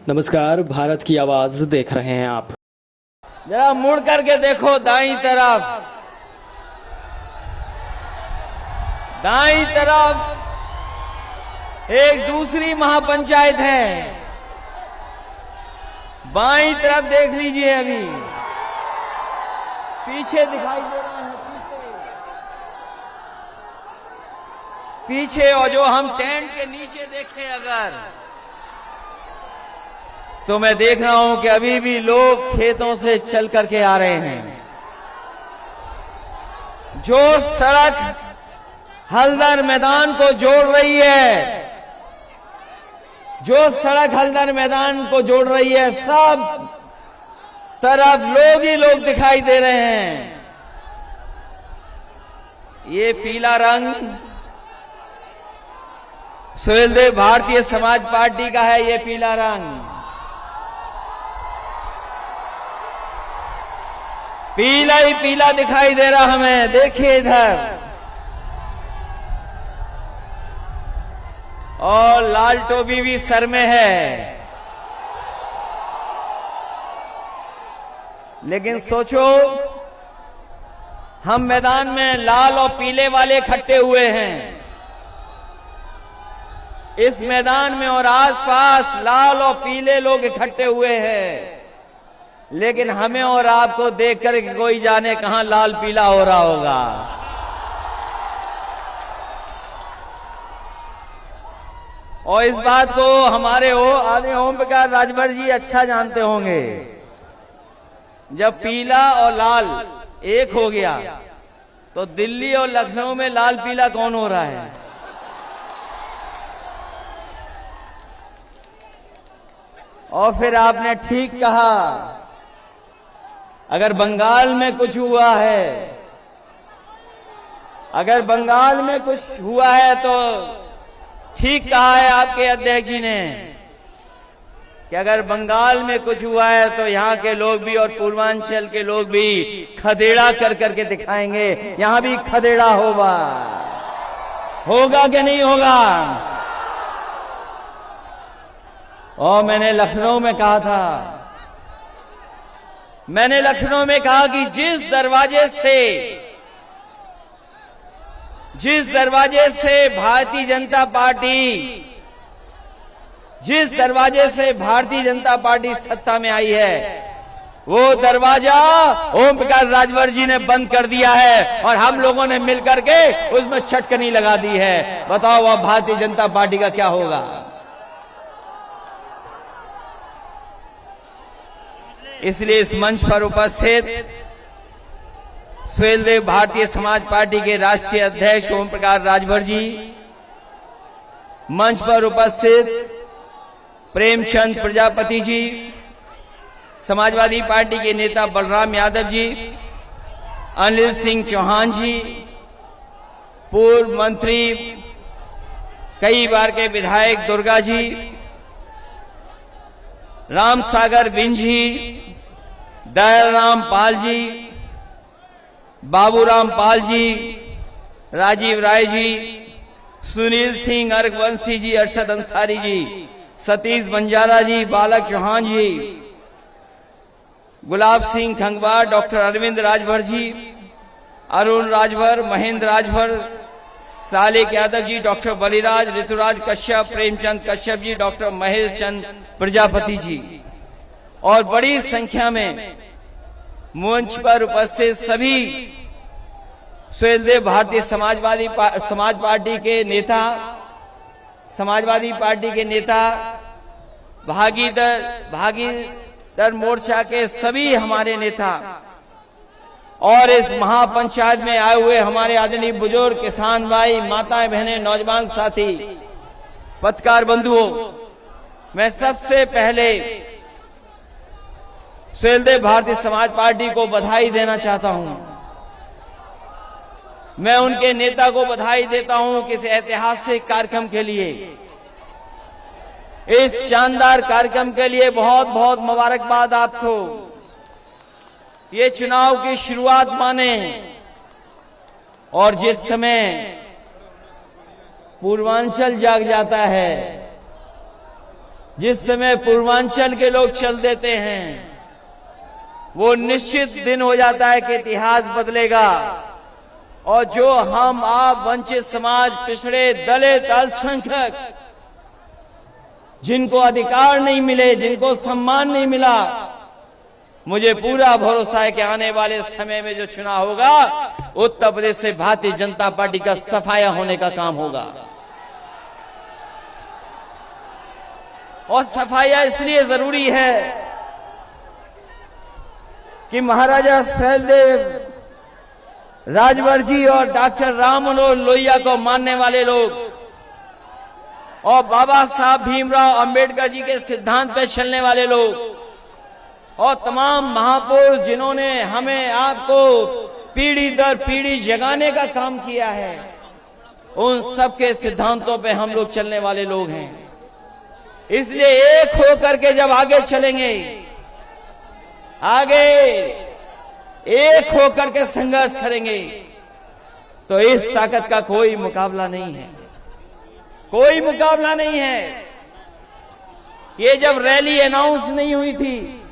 नमस्कार, भारत की आवाज देख रहे हैं आप। जरा मुड़ करके देखो दाईं तरफ, दाईं तरफ एक दूसरी महापंचायत है, बाईं तरफ देख लीजिए, अभी पीछे दिखाई दे रहा है, पीछे और जो हम टेंट के नीचे देखें अगर, तो मैं देख रहा हूं कि अभी भी लोग खेतों से चल करके आ रहे हैं। जो सड़क हल्दर मैदान को जोड़ रही है, जो सड़क हल्दर मैदान को जोड़ रही है, सब तरफ लोग ही लोग दिखाई दे रहे हैं। ये पीला रंग सुहेलदेव भारतीय समाज पार्टी का है। ये पीला रंग पीला ही पीला दिखाई दे रहा हमें। देखिए इधर, और लाल टोपी भी सर में है। लेकिन सोचो, हम मैदान में लाल और पीले वाले इकट्ठे हुए हैं। इस मैदान में और आसपास लाल और पीले लोग इकट्ठे हुए हैं, लेकिन हमें और आपको देख कर कोई जाने कहां लाल पीला हो रहा होगा। और इस बात को हमारे आदरणीय ओम प्रकाश राजभर जी अच्छा जानते होंगे। जब पीला और लाल एक हो गया तो दिल्ली और लखनऊ में लाल पीला कौन हो रहा है? और फिर आपने ठीक कहा, अगर बंगाल में कुछ हुआ है, अगर बंगाल में कुछ हुआ है तो ठीक कहा है आपके अध्यक्ष जी ने कि अगर बंगाल में कुछ हुआ है तो यहाँ के लोग भी और पूर्वांचल के लोग भी खदेड़ा कर करके दिखाएंगे। यहाँ भी खदेड़ा होगा कि नहीं होगा? और मैंने लखनऊ में कहा था, मैंने लखनऊ में कहा कि जिस दरवाजे से भारतीय जनता पार्टी सत्ता में आई है, वो दरवाजा ओम प्रकाश राजभर जी ने बंद कर दिया है और हम लोगों ने मिलकर के उसमें छटकनी लगा दी है। बताओ अब भारतीय जनता पार्टी का क्या होगा? इसलिए इस मंच पर उपस्थित सुहेलदेव भारतीय समाज पार्टी के राष्ट्रीय अध्यक्ष ओम प्रकाश राजभर जी, मंच पर उपस्थित प्रेमचंद प्रजापति जी, समाजवादी पार्टी के नेता बलराम यादव जी, अनिल सिंह चौहान जी, पूर्व मंत्री कई बार के विधायक दुर्गा जी, राम सागर बिंज जी, दयाराम पाल जी, बाबूराम पाल जी, राजीव राय जी, सुनील सिंह अर्घवंशी जी, अरशद अंसारी जी, सतीश बंजारा जी, बालक चौहान जी, Gulab Singh खंगवा, doctor Arvind Rajbhar ji, Arun Rajbhar, Mahendra Rajbhar, Salik Yadav ji, doctor Baliraj, Rituraj Kashyap, Premchand Kashyap ji, doctor Mahesh चंद प्रजापति जी, और बड़ी संख्या में मंच पर उपस्थित सभी सुहेलदेव भारतीय समाज पार्टी के नेता, भागीदार मोर्चा के सभी हमारे नेता, और इस महापंचायत में आए हुए हमारे आदरणीय बुजुर्ग, किसान भाई, माताएं, बहनें, नौजवान साथी, पत्रकार बंधुओं, मैं सबसे पहले सुहेलदेव भारतीय समाज पार्टी को बधाई देना चाहता हूं। मैं उनके नेता को बधाई देता हूं कि इस ऐतिहासिक कार्यक्रम के लिए, इस शानदार कार्यक्रम के लिए बहुत बहुत मुबारकबाद आपको। ये चुनाव की शुरुआत माने, और जिस समय पूर्वांचल जाग जाता है, जिस समय पूर्वांचल के लोग चल देते हैं, वो निश्चित दिन हो जाता है कि इतिहास बदलेगा। और जो हम आप वंचित समाज, पिछड़े, दलित, अल्पसंख्यक, जिनको अधिकार नहीं मिले, जिनको सम्मान नहीं मिला, मुझे पूरा भरोसा है कि आने वाले समय में जो चुनाव होगा, उत्तर प्रदेश से भारतीय जनता पार्टी का सफाया होने का काम होगा। और सफाया इसलिए जरूरी है कि महाराजा सैलदेव राजभर जी और डॉक्टर राम मनोहर लोहिया को मानने वाले लोग और बाबा साहब भीमराव अंबेडकर जी के सिद्धांत पे चलने वाले लोग और तमाम महापुरुष जिन्होंने हमें आपको पीढ़ी दर पीढ़ी जगाने का काम किया है, उन सबके सिद्धांतों पे हम लोग चलने वाले लोग हैं। इसलिए एक होकर के जब आगे चलेंगे, आगे एक होकर के संघर्ष करेंगे, तो इस ताकत का कोई मुकाबला नहीं है, कोई मुकाबला नहीं है। ये जब रैली अनाउंस नहीं हुई थी,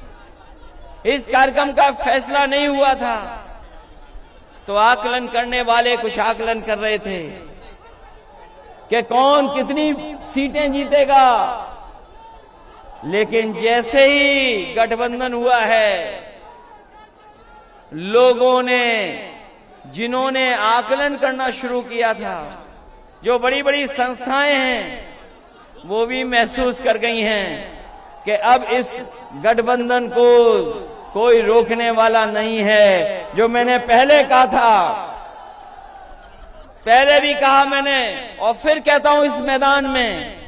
इस कार्यक्रम का फैसला नहीं हुआ था, तो आकलन करने वाले कुछ आकलन कर रहे थे कि कौन कितनी सीटें जीतेगा। लेकिन जैसे ही गठबंधन हुआ है, लोगों ने, जिन्होंने आकलन करना शुरू किया था, जो बड़ी बड़ी संस्थाएं हैं, वो भी महसूस कर गई हैं कि अब इस गठबंधन को कोई रोकने वाला नहीं है। जो मैंने पहले कहा था, पहले भी कहा मैंने और फिर कहता हूं इस मैदान में,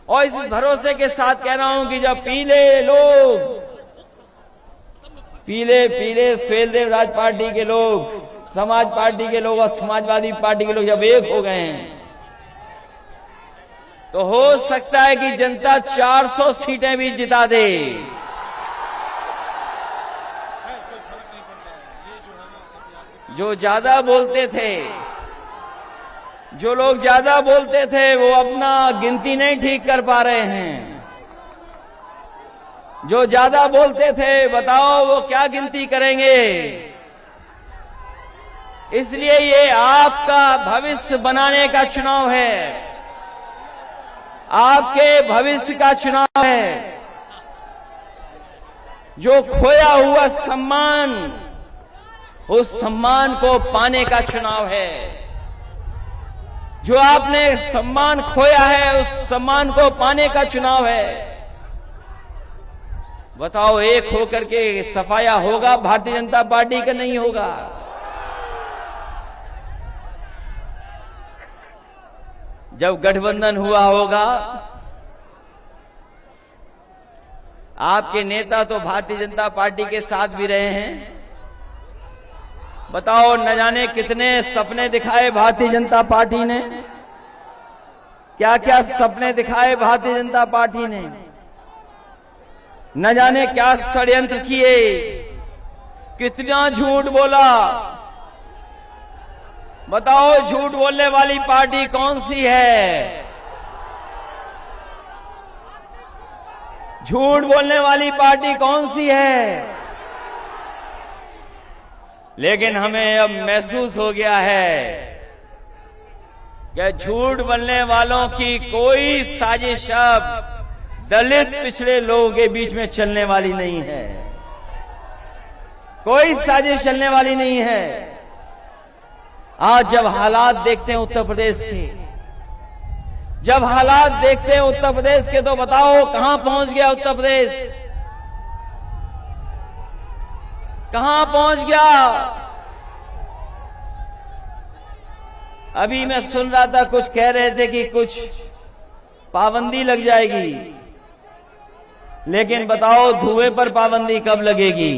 और इस भरोसे के साथ कह रहा हूं कि जब पीले लोग, पीले पीले सैलदेव राज पार्टी के लोग, समाज पार्टी के लोग और समाजवादी पार्टी के लोग जब एक हो गए हैं, तो हो सकता है कि जनता 400 सीटें भी जिता दे। जो ज्यादा बोलते थे, जो लोग ज्यादा बोलते थे, वो अपना गिनती नहीं ठीक कर पा रहे हैं। जो ज्यादा बोलते थे, बताओ वो क्या गिनती करेंगे। इसलिए ये आपका भविष्य बनाने का चुनाव है, आपके भविष्य का चुनाव है। जो खोया हुआ सम्मान, उस सम्मान को पाने का चुनाव है। जो आपने सम्मान खोया है, उस सम्मान को पाने का चुनाव है। बताओ एक होकर के सफाया होगा भारतीय जनता पार्टी का? नहीं होगा। जब गठबंधन हुआ होगा, आपके नेता तो भारतीय जनता पार्टी के साथ भी रहे हैं। बताओ न जाने कितने सपने दिखाए भारतीय जनता पार्टी ने, क्या क्या सपने दिखाए भारतीय जनता पार्टी ने, न जाने क्या षड्यंत्र किए, कितना झूठ बोला। बताओ झूठ बोलने वाली पार्टी कौन सी है? झूठ बोलने वाली पार्टी कौन सी है? लेकिन हमें अब महसूस हो गया है कि झूठ बोलने वालों की कोई साजिश अब दलित पिछड़े लोगों के बीच में चलने वाली नहीं है। कोई साजिश चलने वाली नहीं है। आज जब हालात देखते हैं उत्तर प्रदेश के, जब हालात देखते हैं उत्तर प्रदेश के, तो बताओ कहां पहुंच गया उत्तर प्रदेश? कहां पहुंच गया? अभी मैं सुन रहा था, कुछ कह रहे थे कि कुछ पाबंदी लग जाएगी, लेकिन बताओ धुएं पर पाबंदी कब लगेगी?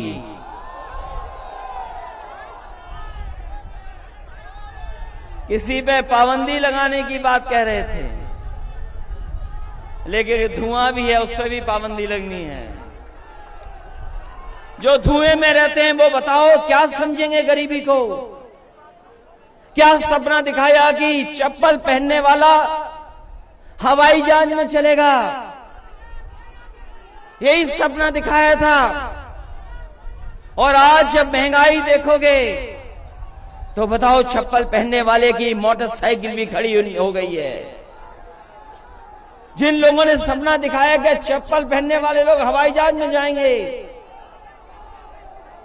किसी पे पाबंदी लगाने की बात कह रहे थे, लेकिन धुआं भी है, उस पर भी पाबंदी लगनी है। जो धुएं में रहते हैं वो बताओ क्या समझेंगे गरीबी को? क्या सपना दिखाया कि चप्पल पहनने वाला हवाई जहाज में चलेगा? यही सपना दिखाया था। और आज जब महंगाई देखोगे तो बताओ, चप्पल पहनने वाले की मोटरसाइकिल भी खड़ी हो गई है। जिन लोगों ने सपना दिखाया कि चप्पल पहनने वाले लोग हवाई जहाज में जाएंगे,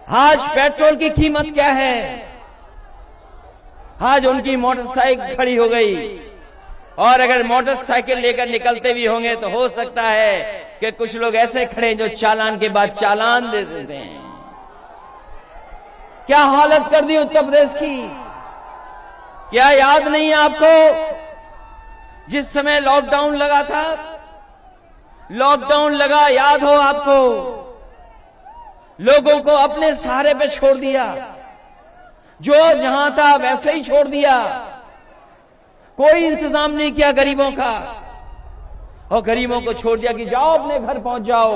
आज पेट्रोल की कीमत क्या है? आज उनकी मोटरसाइकिल खड़ी हो गई। और अगर मोटरसाइकिल लेकर निकलते भी होंगे तो हो सकता है कि कुछ लोग ऐसे खड़े जो चालान के बाद चालान दे देते हैं। क्या हालत कर दी उत्तर प्रदेश की। क्या याद नहीं है आपको, जिस समय लॉकडाउन लगा था, लॉकडाउन लगा, याद हो आपको, लोगों को अपने सहारे पे छोड़ दिया, जो जहां था वैसे ही छोड़ दिया, कोई इंतजाम नहीं किया गरीबों का, और गरीबों को छोड़ दिया कि जाओ अपने घर पहुंच जाओ।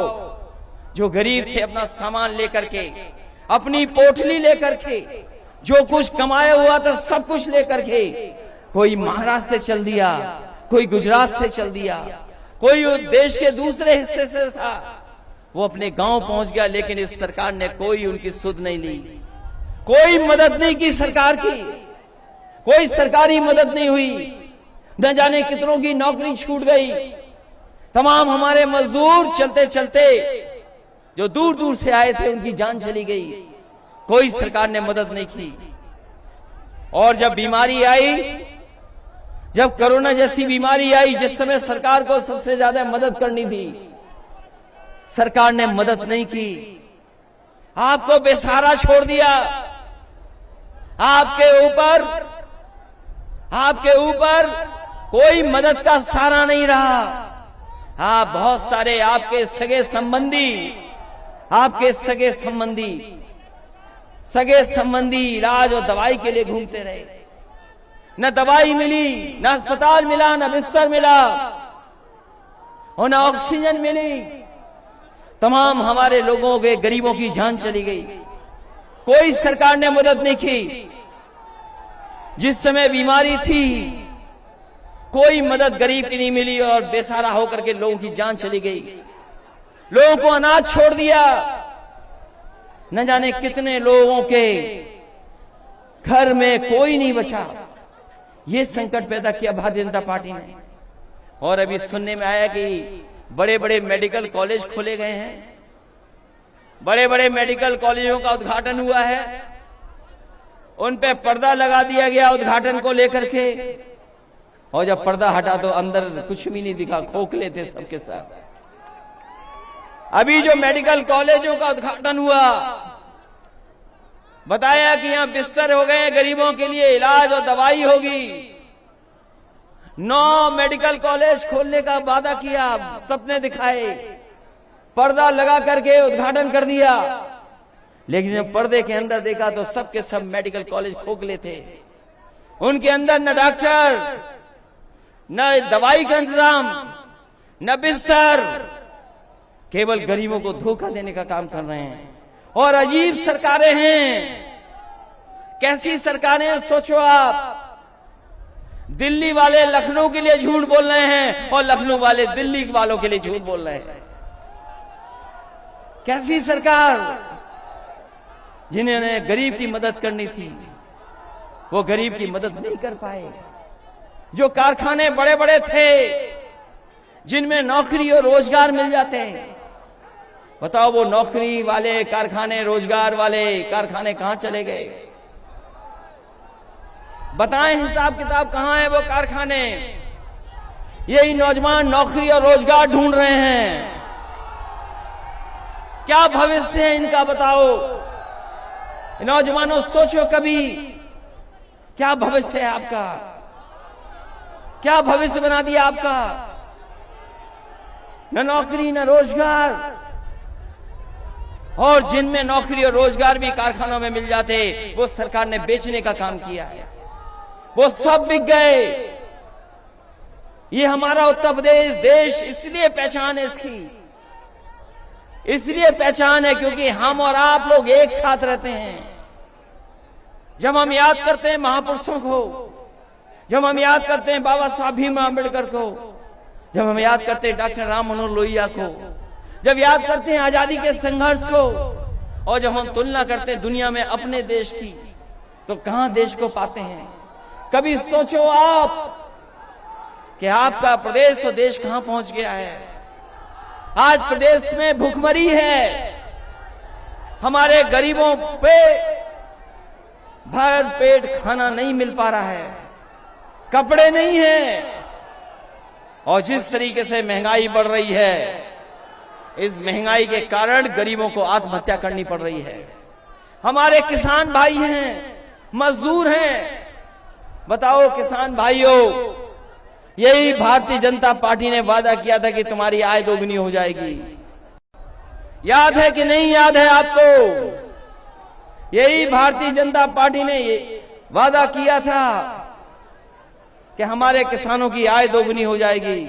जो गरीब थे अपना सामान लेकर के, अपनी पोटली लेकर के, जो कुछ कमाया हुआ था सब कुछ लेकर के, कोई महाराष्ट्र से चल दिया, कोई गुजरात से चल दिया, कोई देश के दूसरे हिस्से से था, वो अपने गांव पहुंच गया। लेकिन इस सरकार ने कोई उनकी सुध नहीं ली, कोई मदद नहीं की सरकार की, कोई सरकारी मदद नहीं हुई। न जाने कितनों की नौकरी छूट गई। तमाम हमारे मजदूर चलते चलते जो दूर दूर से आए थे उनकी जान चली गई, कोई सरकार ने मदद नहीं की। और जब बीमारी आई, जब कोरोना जैसी बीमारी आई, जिस समय सरकार को सबसे ज्यादा मदद करनी थी, सरकार ने मदद नहीं की, आपको बेसहारा छोड़ दिया। आपके ऊपर कोई मदद का सहारा नहीं रहा। आप बहुत सारे आपके सगे संबंधी इलाज और दवाई के लिए घूमते रहे। न दवाई मिली, न अस्पताल मिला, न बिस्तर मिला, और न ऑक्सीजन मिली। तमाम हमारे लोगों के, गरीबों की जान चली गई। कोई सरकार ने मदद नहीं की। जिस समय बीमारी थी कोई मदद गरीब की नहीं मिली, और बेसहारा होकर के लोगों की जान चली गई। लोगों को अनाज छोड़ दिया। न जाने कितने लोगों के घर में कोई नहीं बचा। ये संकट पैदा किया भारतीय जनता पार्टी ने। और अभी सुनने में आया कि बड़े बड़े मेडिकल कॉलेज खोले गए हैं, बड़े बड़े मेडिकल कॉलेजों का उद्घाटन हुआ है, उन पे पर्दा लगा दिया गया उद्घाटन को लेकर के। और जब पर्दा हटा तो अंदर कुछ भी नहीं दिखा, खोखले थे सबके साथ। अभी जो मेडिकल कॉलेजों का उद्घाटन हुआ, बताया कि यहां बिस्तर हो गए, गरीबों के लिए इलाज और दवाई होगी। 9 मेडिकल कॉलेज खोलने का वादा किया, सपने दिखाए, पर्दा लगा करके उद्घाटन कर दिया। लेकिन जब पर्दे के अंदर देखा तो सबके सब मेडिकल कॉलेज खोखले थे। उनके अंदर न डॉक्टर, न दवाई का इंतजाम, न बिस्तर, केवल गरीबों को धोखा देने का काम कर रहे हैं। और अजीब सरकारें हैं। कैसी सरकारें हैं सोचो आप। दिल्ली वाले लखनऊ के लिए झूठ बोल रहे हैं और लखनऊ वाले दिल्ली वालों के लिए झूठ बोल रहे हैं। कैसी सरकार। जिन्होंने गरीब की मदद करनी थी वो गरीब की मदद नहीं कर पाए। जो कारखाने बड़े बड़े थे जिनमें नौकरी और रोजगार मिल जाते हैं, बताओ वो नौकरी वाले कारखाने, रोजगार वाले कारखाने कहां चले गए? बताएं हिसाब किताब कहां है वो कारखाने? यही नौजवान नौकरी और रोजगार ढूंढ रहे हैं। क्या भविष्य है इनका बताओ? नौजवानों सोचो कभी, क्या भविष्य है आपका? क्या भविष्य बना दिया आपका? न नौकरी न रोजगार। और जिनमें नौकरी और रोजगार भी कारखानों में मिल जाते वो सरकार ने बेचने का काम किया है, वो सब बिक गए। ये हमारा उत्तर प्रदेश देश इसलिए पहचान है इसलिए पहचान है क्योंकि हम और आप लोग एक साथ रहते हैं। जब हम याद करते हैं महापुरुषों को, जब हम याद करते हैं बाबा साहब भीमराव अम्बेडकर को, जब हम याद करते हैं डॉक्टर राम मनोहर लोहिया को, जब याद करते हैं आजादी के संघर्ष को और जब हम तुलना करते हैं दुनिया में अपने देश की, तो कहां देश को पाते हैं? कभी सोचो आप कि आपका प्रदेश और देश कहां पहुंच गया है। आज प्रदेश में भूखमरी है, हमारे गरीबों पे भर पेट खाना नहीं मिल पा रहा है, कपड़े नहीं है, और जिस तरीके से महंगाई बढ़ रही है, इस महंगाई के कारण गरीबों को आत्महत्या करनी पड़ रही है। हमारे किसान भाई हैं, मजदूर हैं। बताओ किसान भाइयों, यही भारतीय जनता पार्टी ने वादा किया था कि तुम्हारी आय दोगुनी हो जाएगी। याद है कि नहीं याद है आपको? यही भारतीय जनता पार्टी ने वादा किया था कि हमारे किसानों की आय दोगुनी हो जाएगी।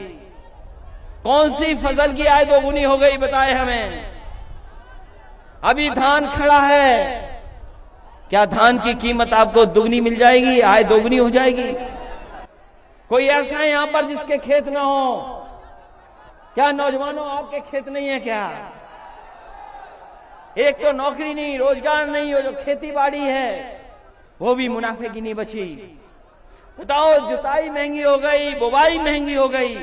कौन सी फसल की आय दोगुनी हो गई बताए हमें? अभी धान खड़ा है, क्या धान की कीमत आपको दुगनी मिल जाएगी, आय दोगुनी हो जाएगी? कोई ऐसा है यहां पर जिसके खेत ना हो? क्या नौजवानों आपके खेत नहीं है क्या? एक तो नौकरी नहीं, रोजगार नहीं, हो जो खेती बाड़ी है वो भी मुनाफे की नहीं बची। बताओ, जुताई महंगी हो गई, बुवाई महंगी हो गई,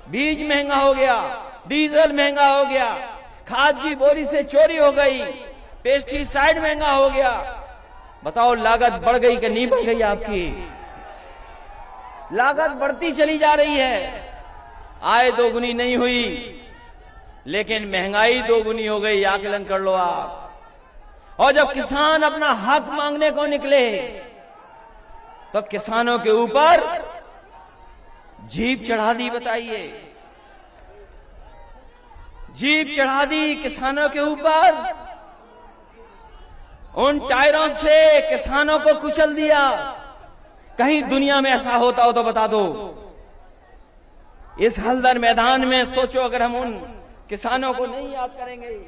बीज महंगा हो गया, डीजल महंगा हो गया, खाद की बोरी से चोरी हो गई, पेस्टिसाइड महंगा हो गया। बताओ, लागत बढ़ गई कि नहीं बढ़ गई? आपकी लागत बढ़ती चली जा रही है, आय दोगुनी नहीं हुई, लेकिन महंगाई दोगुनी हो गई। आकलन कर लो आप। और जब किसान अपना हक मांगने को निकले तो किसानों के ऊपर जीप चढ़ा दी। बताइए, जीप चढ़ा दी किसानों के ऊपर, उन टायरों से किसानों को कुचल दिया। कहीं दुनिया में ऐसा होता हो तो बता दो। इस हल्दर मैदान में सोचो, अगर हम उन किसानों को नहीं याद करेंगे,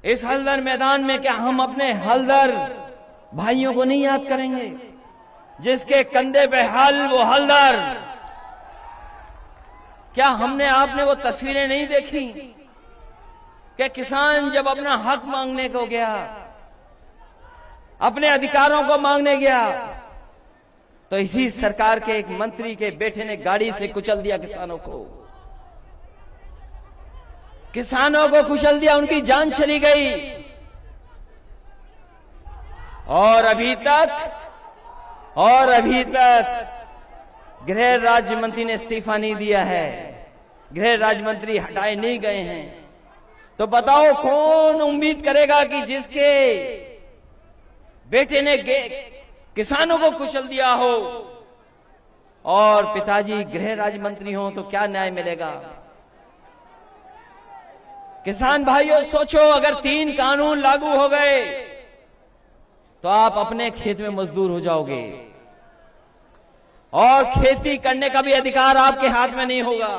इस हल्दर मैदान में क्या हम अपने हल्दर भाइयों को नहीं याद करेंगे, जिसके कंधे पे हल वो हल्दर? क्या हमने आपने वो तस्वीरें नहीं देखी कि किसान जब अपना हक मांगने को गया, अपने अधिकारों को मांगने गया, तो इसी सरकार के एक मंत्री के बेटे ने गाड़ी से कुचल दिया किसानों को। किसानों को कुचल दिया, उनकी जान चली गई। और अभी तक गृह राज्य मंत्री ने इस्तीफा नहीं दिया है, गृह राज्य मंत्री हटाए नहीं गए हैं। तो बताओ, कौन उम्मीद करेगा कि जिसके बेटे ने किसानों को कुचल दिया हो और पिताजी गृह राज्य मंत्री हो, तो क्या न्याय मिलेगा? किसान भाइयों सोचो, अगर 3 कानून लागू हो गए तो आप अपने खेत में मजदूर हो जाओगे और खेती करने का भी अधिकार आपके हाथ में नहीं होगा।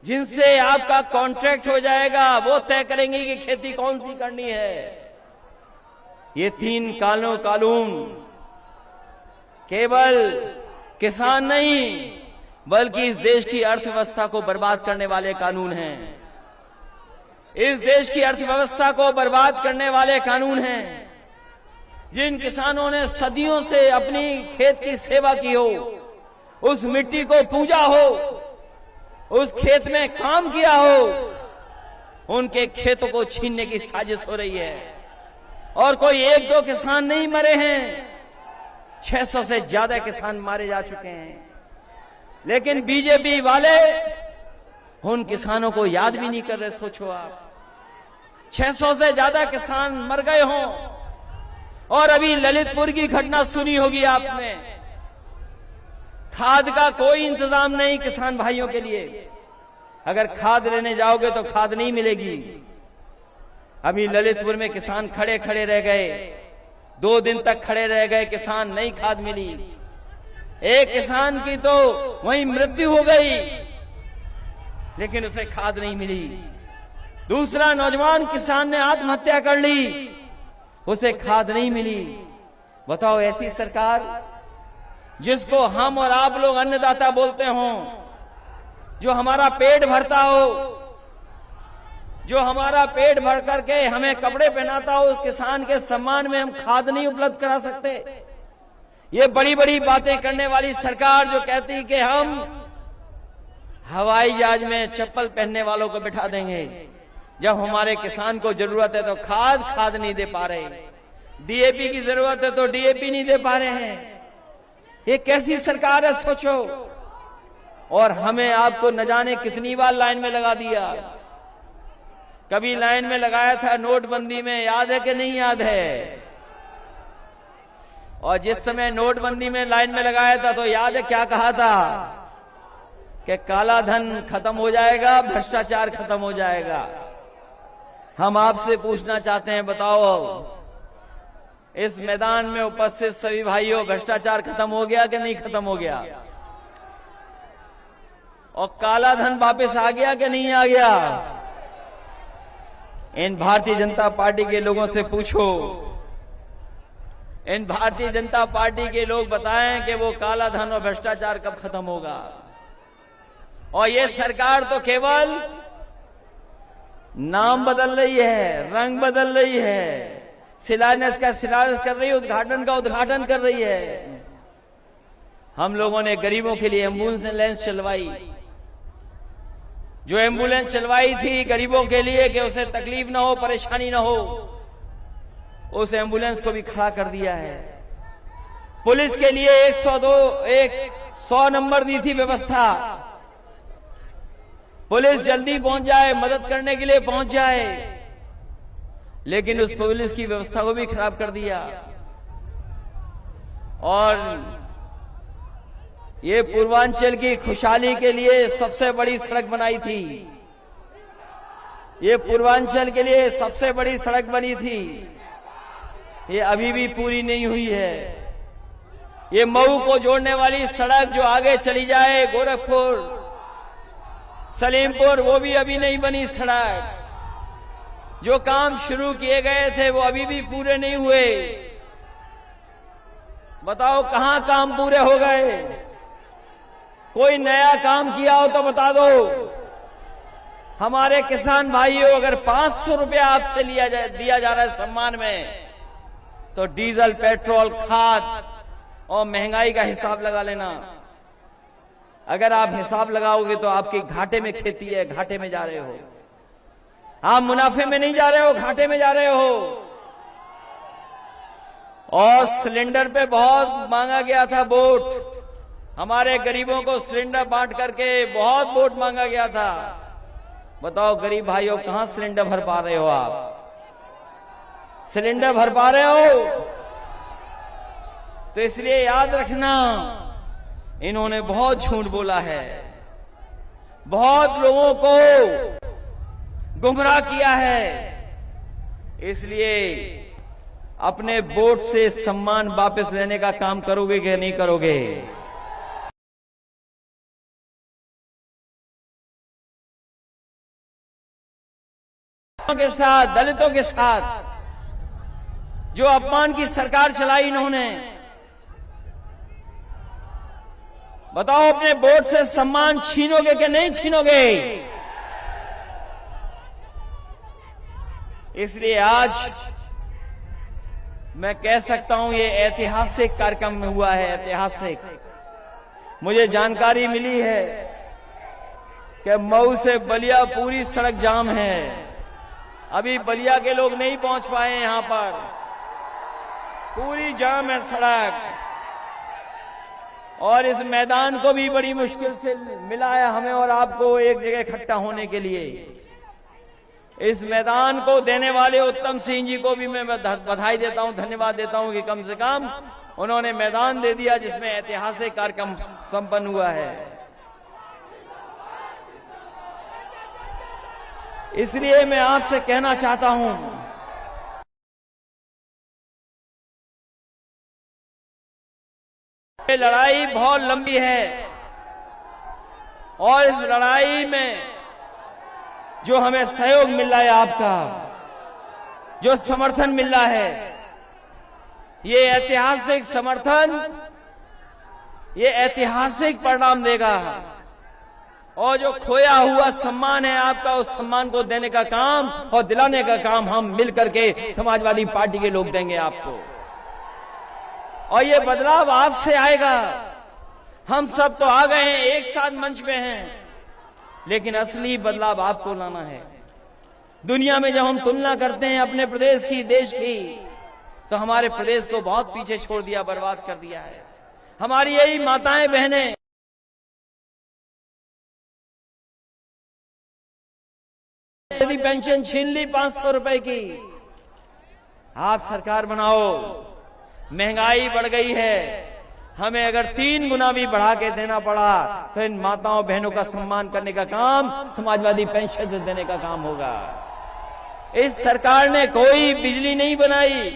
जिनसे आपका कॉन्ट्रैक्ट हो जाएगा वो तय करेंगे कि खेती कौन सी करनी है। ये 3 कानून केवल किसान नहीं बल्कि इस देश की अर्थव्यवस्था को बर्बाद करने वाले कानून हैं। इस देश की अर्थव्यवस्था को बर्बाद करने वाले कानून हैं। जिन किसानों ने सदियों से अपनी खेत की सेवा की हो, उस मिट्टी को पूजा हो, उस खेत में काम किया हो, उनके खेतों को छीनने की साजिश हो रही है। और कोई 1-2 किसान नहीं मरे हैं, 600 से ज्यादा किसान मारे जा चुके हैं। लेकिन बीजेपी वाले उन किसानों को याद भी नहीं कर रहे। सोचो आप, 600 से ज्यादा किसान मर गए हों। और अभी ललितपुर की घटना सुनी होगी आपने, खाद का कोई इंतजाम नहीं किसान भाइयों के लिए। अगर खाद लेने जाओगे तो खाद नहीं मिलेगी। अभी ललितपुर में किसान खड़े खड़े रह गए, 2 दिन तक खड़े रह गए किसान, नहीं खाद मिली। एक किसान की तो वहीं मृत्यु हो गई, लेकिन उसे खाद नहीं मिली। दूसरा नौजवान किसान ने आत्महत्या कर ली, उसे खाद नहीं मिली। बताओ, ऐसी सरकार जिसको हम और आप लोग अन्नदाता बोलते हों, जो हमारा पेट भरता हो, जो हमारा पेट भर करके हमें कपड़े पहनाता हो, उस किसान के सम्मान में हम खाद नहीं उपलब्ध करा सकते। ये बड़ी बड़ी बातें करने वाली सरकार जो कहती कि हम हवाई जहाज में चप्पल पहनने वालों को बिठा देंगे, जब हमारे किसान को जरूरत है तो खाद नहीं दे पा रहे, डीएपी की जरूरत है तो डीएपी नहीं दे पा रहे हैं। ये कैसी सरकार है सोचो। और हमें आपको न जाने कितनी बार लाइन में लगा दिया। कभी लाइन में लगाया था नोटबंदी में, याद है कि नहीं याद है? और जिस समय नोटबंदी में लाइन में लगाया था तो याद है क्या कहा था कि काला धन खत्म हो जाएगा, भ्रष्टाचार खत्म हो जाएगा। हम आपसे पूछना चाहते हैं, बताओ इस मैदान में उपस्थित सभी भाइयों, भ्रष्टाचार खत्म हो गया कि नहीं खत्म हो गया? और काला धन वापस आ गया कि नहीं आ गया? इन भारतीय जनता पार्टी के लोगों से पूछो, इन भारतीय जनता पार्टी के लोग बताएं कि वो काला धन और भ्रष्टाचार कब खत्म होगा। और ये सरकार तो केवल नाम बदल रही है, रंग बदल रही है, शिलान्यास का शिलान्यास कर रही है, उद्घाटन का उद्घाटन कर रही है। हम लोगों ने गरीबों के लिए एम्बुलेंस चलवाई, जो एम्बुलेंस चलवाई थी गरीबों के लिए कि उसे तकलीफ ना हो, परेशानी ना हो, उस एम्बुलेंस को भी खड़ा कर दिया है। पुलिस के लिए 100 नंबर दी थी व्यवस्था, पुलिस जल्दी पहुंच जाए, मदद करने के लिए पहुंच जाए, लेकिन उस पुलिस की व्यवस्था को भी खराब कर दिया। और ये पूर्वांचल की खुशहाली के लिए सबसे बड़ी सड़क बनाई थी, ये पूर्वांचल के लिए सबसे बड़ी सड़क बनी थी, ये अभी भी पूरी नहीं हुई है। ये मऊ को जोड़ने वाली सड़क जो आगे चली जाए गोरखपुर, सलीमपुर, वो भी अभी नहीं बनी सड़क। जो काम शुरू किए गए थे वो अभी भी पूरे नहीं हुए। बताओ कहां काम पूरे हो गए? कोई नया काम किया हो तो बता दो। हमारे किसान भाइयों, अगर 500 रुपया आपसे दिया जा रहा है सम्मान में, तो डीजल, पेट्रोल, खाद और महंगाई का हिसाब लगा लेना। अगर आप हिसाब लगाओगे तो आपकी घाटे में खेती है, घाटे में जा रहे हो आप, मुनाफे में नहीं जा रहे हो, घाटे में जा रहे हो। और सिलेंडर पे बहुत मांगा गया था वोट, हमारे गरीबों को सिलेंडर बांट करके बहुत वोट मांगा गया था। बताओ गरीब भाइयों, कहां सिलेंडर भर पा रहे हो आप? सिलेंडर भर पा रहे हो? तो इसलिए याद रखना, इन्होंने बहुत झूठ बोला है, बहुत लोगों को गुमराह किया है। इसलिए अपने वोट से सम्मान वापस लेने का काम करोगे कि नहीं करोगे? के साथ, दलितों के साथ जो अपमान की सरकार चलाई इन्होंने, बताओ अपने वोट से सम्मान छीनोगे कि नहीं छीनोगे? इसलिए आज मैं कह सकता हूं ये ऐतिहासिक कार्यक्रम में हुआ है, ऐतिहासिक। मुझे जानकारी मिली है कि मऊ से बलिया पूरी सड़क जाम है, अभी बलिया के लोग नहीं पहुंच पाए यहां पर, पूरी जाम है सड़क। और इस मैदान को भी बड़ी मुश्किल से मिला है हमें और आपको एक जगह इकट्ठा होने के लिए। इस मैदान को देने वाले उत्तम सिंह जी को भी मैं बधाई देता हूं, धन्यवाद देता हूं कि कम से कम उन्होंने मैदान दे दिया जिसमें ऐतिहासिक कार्यक्रम संपन्न हुआ है। इसलिए मैं आपसे कहना चाहता हूं, ये लड़ाई बहुत लंबी है और इस लड़ाई में जो हमें सहयोग मिल रहा है, आपका जो समर्थन मिल रहा है, ये ऐतिहासिक समर्थन, ये ऐतिहासिक परिणाम देगा। और जो खोया हुआ सम्मान है आपका, उस सम्मान को देने का काम और दिलाने का काम हम मिलकर के समाजवादी पार्टी के लोग देंगे आपको। और ये बदलाव आपसे आएगा। हम सब तो आ गए हैं, एक साथ मंच में हैं, लेकिन असली बदलाव आपको लाना है। दुनिया में जब हम तुलना करते हैं अपने प्रदेश की, देश की, तो हमारे प्रदेश को बहुत पीछे छोड़ दिया, बर्बाद कर दिया है। हमारी यही माताएं बहनें यदि पेंशन छीन ली 500 रुपए की, आप सरकार बनाओ, महंगाई बढ़ गई है, हमें अगर 3 गुना भी बढ़ा के देना पड़ा तो इन माताओं बहनों का सम्मान करने का काम समाजवादी पेंशन से देने का काम होगा। इस सरकार ने कोई बिजली नहीं बनाई,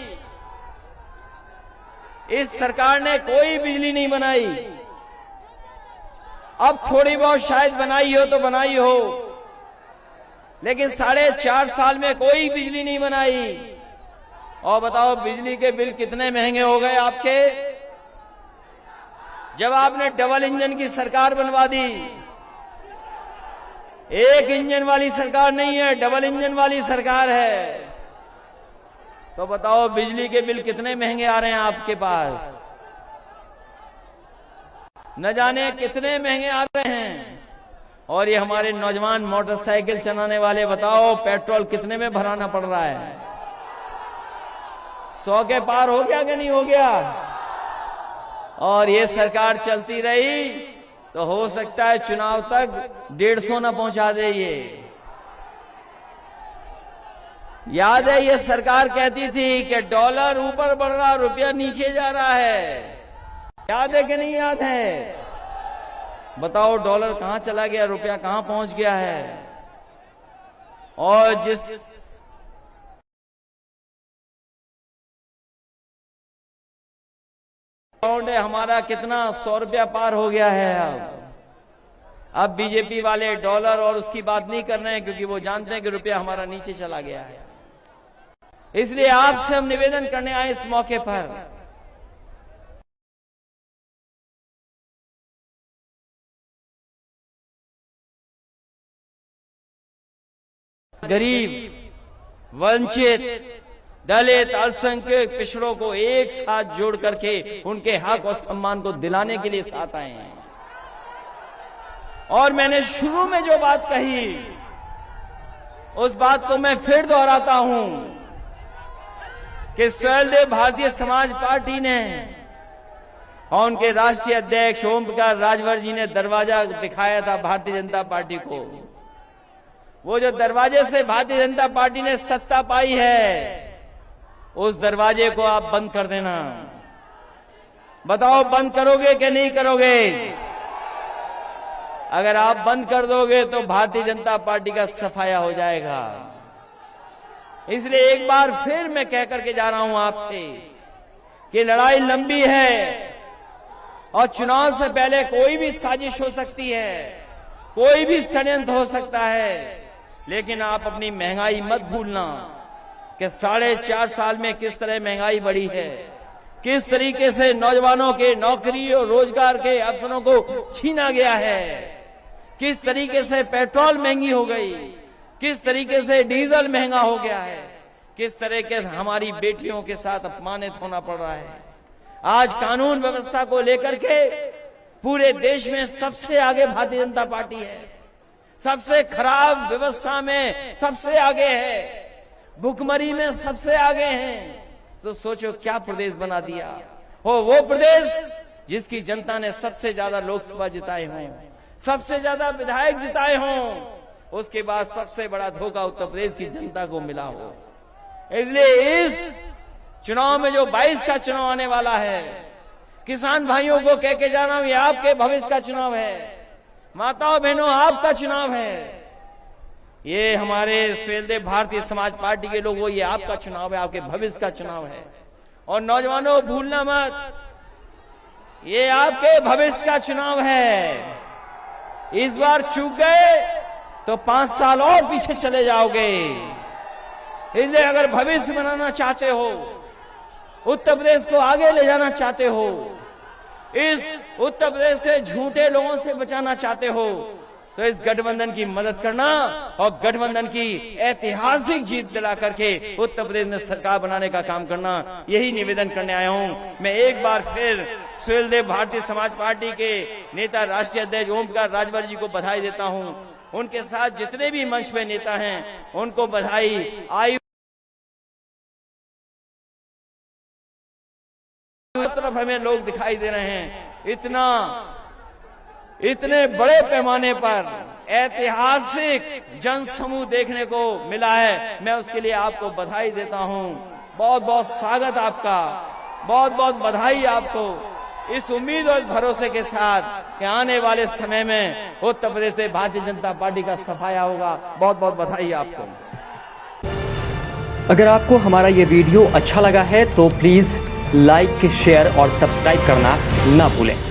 इस सरकार ने कोई बिजली नहीं बनाई। अब थोड़ी बहुत शायद बनाई हो तो बनाई हो, लेकिन 4.5 साल में कोई बिजली नहीं बनाई। और बताओ बिजली के बिल कितने महंगे हो गए आपके, जब आपने डबल इंजन की सरकार बनवा दी। एक इंजन वाली सरकार नहीं है, डबल इंजन वाली सरकार है। तो बताओ बिजली के बिल कितने महंगे आ रहे हैं आपके पास, न जाने कितने महंगे आ रहे हैं। और ये हमारे नौजवान मोटरसाइकिल चलाने वाले, बताओ पेट्रोल कितने में भराना पड़ रहा है, 100 के पार हो गया कि नहीं हो गया। और ये सरकार चलती रही तो हो सकता है चुनाव तक 150 न पहुंचा दे। ये याद है, ये सरकार कहती थी कि डॉलर ऊपर बढ़ रहा, रुपया नीचे जा रहा है। याद है कि नहीं याद है? बताओ डॉलर कहां चला गया, रुपया कहां पहुंच गया है। और जिस अकाउंट है हमारा कितना, 100 रुपया पार हो गया है। अब बीजेपी वाले डॉलर और उसकी बात नहीं कर रहे हैं, क्योंकि वो जानते हैं कि रुपया हमारा नीचे चला गया है। इसलिए आपसे हम निवेदन करने आए इस मौके पर, गरीब, वंचित, दलित, अल्पसंख्यक, पिछड़ों को एक साथ जोड़ करके उनके हक और सम्मान को दिलाने के लिए साथ आए हैं। और मैंने शुरू में जो बात कही, उस बात को मैं फिर दोहराता हूं कि स्वयंदेव भारतीय समाज पार्टी ने और उनके राष्ट्रीय अध्यक्ष ओम प्रकाश राजभर जी ने दरवाजा दिखाया था भारतीय जनता पार्टी को। वो जो दरवाजे से भारतीय जनता पार्टी ने सत्ता पाई है, उस दरवाजे को आप बंद कर देना। बताओ बंद करोगे कि नहीं करोगे? अगर आप बंद कर दोगे तो भारतीय जनता पार्टी का सफाया हो जाएगा। इसलिए एक बार फिर मैं कह करके जा रहा हूं आपसे कि लड़ाई लंबी है और चुनाव से पहले कोई भी साजिश हो सकती है, कोई भी षड्यंत्र हो सकता है। लेकिन आप अपनी महंगाई मत भूलना कि 4.5 साल में किस तरह महंगाई बढ़ी है, किस तरीके से नौजवानों के नौकरी और रोजगार के अवसरों को छीना गया है, किस तरीके से पेट्रोल महंगी हो गई, किस तरीके से डीजल महंगा हो गया है, किस तरीके से हमारी बेटियों के साथ अपमानित होना पड़ रहा है। आज कानून व्यवस्था को लेकर के पूरे देश में सबसे आगे भारतीय जनता पार्टी है, सबसे खराब व्यवस्था में सबसे आगे है, भुखमरी में सबसे आगे हैं। तो सोचो क्या प्रदेश बना दिया हो, वो प्रदेश जिसकी जनता ने सबसे ज्यादा लोकसभा जिताए हों, सबसे ज्यादा विधायक जिताए हों, उसके बाद सबसे बड़ा धोखा उत्तर प्रदेश की जनता को मिला हो। इसलिए इस चुनाव में जो 22 का चुनाव आने वाला है, किसान भाइयों को कह के जा रहा हूं, ये आपके भविष्य का चुनाव है, माताओं बहनों आपका चुनाव है। ये हमारे स्वयंदेव भारतीय समाज पार्टी के लोगों, ये आपका चुनाव है, आपके भविष्य का चुनाव है। और नौजवानों भूलना मत, ये आपके भविष्य का चुनाव है। इस बार चूक गए तो 5 साल और पीछे चले जाओगे। इसलिए अगर भविष्य बनाना चाहते हो, उत्तर प्रदेश को आगे ले जाना चाहते हो, इस उत्तर प्रदेश के झूठे लोगों से बचाना चाहते हो, तो इस गठबंधन की मदद करना और गठबंधन की ऐतिहासिक जीत दिला करके उत्तर प्रदेश में सरकार बनाने का काम करना, यही निवेदन करने आया हूं। मैं एक बार फिर सुहेलदेव भारतीय समाज पार्टी के नेता राष्ट्रीय अध्यक्ष ओम प्रकाश राजभर जी को बधाई देता हूं। उनके साथ जितने भी मंच पे नेता हैं उनको बधाई। आयु तरफ हमें लोग दिखाई दे रहे हैं, इतने बड़े पैमाने पर ऐतिहासिक जन समूह देखने को मिला है। मैं उसके लिए आपको बधाई देता हूं। बहुत बहुत स्वागत आपका, बहुत बहुत बधाई आपको। इस उम्मीद और भरोसे के साथ कि आने वाले समय में उत्तर प्रदेश से भारतीय जनता पार्टी का सफाया होगा। बहुत बहुत बधाई आपको। अगर आपको हमारा ये वीडियो अच्छा लगा है तो प्लीज़ लाइक, शेयर और सब्सक्राइब करना ना भूलें।